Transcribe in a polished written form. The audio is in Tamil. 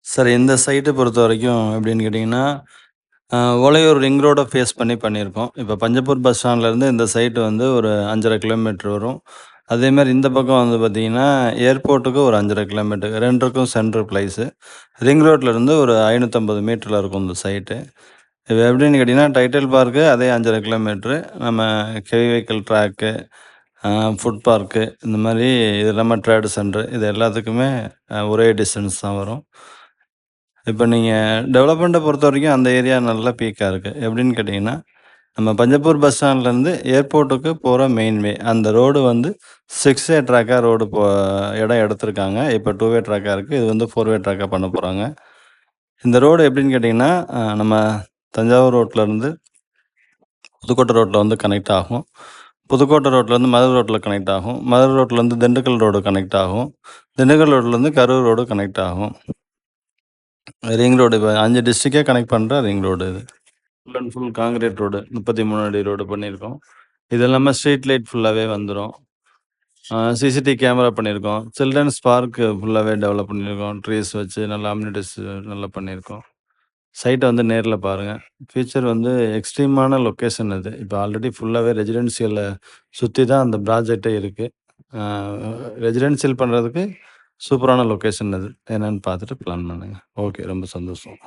சார் இந்த சைட்ட பொறுத்தவரைக்கும் எப்படின்னு கேட்டிங்கன்னா, அ உலையூர் ரிங் ரோட ஃபேஸ் பண்ணி பண்ணியிருக்கோம். இப்ப பஞ்சப்பூர் பஸ் ஸ்டாண்ட்லேருந்து இந்த சைட் வந்து ஒரு 5 1/2 கிலோமீட்டர் வரும். அதேமாரி இந்த பக்கம் வந்து பார்த்தீங்கன்னா, ஏர்போர்ட்டுக்கு ஒரு 5 1/2 கிலோமீட்டர் 2க்கும் சென்டர் பிளேஸு. ரிங் ரோட்லேருந்து ஒரு 550 மீட்டர்ல இருக்கும் இந்த சைட்டு. இது எப்படின்னு கேட்டிங்கன்னா, டைட்டில் பார்க்கு அதே 5 1/2 கிலோமீட்டரு. நம்ம ஹெவி வெஹிக்கிள் ட்ராக்கு, அ ஃபுட் பார்க்கு இந்த மாரி இது இல்லாம ட்ரேடு சென்டர் இது எல்லாத்துக்குமே ஒரே டிஸ்டன்ஸ் தான் வரும். இப்ப நீங்க டெவலப்மெண்ட்ட பொறுத்தவரைக்கும் அந்த ஏரியா நல்லா பீக்கா இருக்கு. எப்படின்னு கேட்டீங்கன்னா, நம்ம பஞ்சப்பூர் பஸ் ஸ்டாண்ட்லேருந்து ஏர்போர்ட்டுக்கு போற மெயின் வே. அந்த ரோடு வந்து 6 வே ட்ராக்கா ரோடு இடம் எடுத்திருக்காங்க. இப்ப 2 வே ட்ராக்கா இருக்கு. இது வந்து 4 வே ட்ராக்கா பண்ண போறாங்க. இந்த ரோடு எப்படின்னு கேட்டீங்கன்னா, நம்ம தஞ்சாவூர் ரோட்லருந்து புதுக்கோட்டை ரோட்ல வந்து கனெக்ட் ஆகும். புதுக்கோட்டை ரோட்லேருந்து மதுரை ரோட்ல கனெக்ட் ஆகும். மதுரை ரோட்லேருந்து திண்டுக்கல் ரோடு கனெக்ட் ஆகும். திண்டுக்கல் ரோட்லேருந்து கரூர் ரோடு கனெக்ட் ஆகும். ரிங் ரோடு இப்ப 5 டிஸ்ட்ரிக்டே கனெக்ட் பண்ற ரிங் ரோடு இது. Full and full concrete road 33 அடி ரோடு பண்ணியிருக்கோம். இது இல்லாம ஸ்ட்ரீட் லைட் ஃபுல்லாவே வந்துரும். சிசிடிவி கேமரா பண்ணியிருக்கோம். சில்ட்ரன்ஸ் பார்க் ஃபுல்லாவே டெவலப் பண்ணியிருக்கோம். ட்ரீஸ் வச்சு நல்லா அம்யூனிட்டீஸ் நல்லா பண்ணியிருக்கோம். சைட்ட வந்து நேர்ல பாருங்க. ஃபியூச்சர் வந்து எக்ஸ்ட்ரீமான லொக்கேஷன் இது. இப்ப ஆல்ரெடி ஃபுல்லாவே ரெசிடென்ஷியல சுத்தி தான் அந்த ப்ராஜெக்ட்டே இருக்கு. அ ரெசிடென்ஷியல் பண்றதுக்கு சூப்பரான லொக்கேஷன் அது. என்னன்னு பார்த்துட்டு பிளான் பண்ணுங்க. ஓகே. ரொம்ப சந்தோஷம்.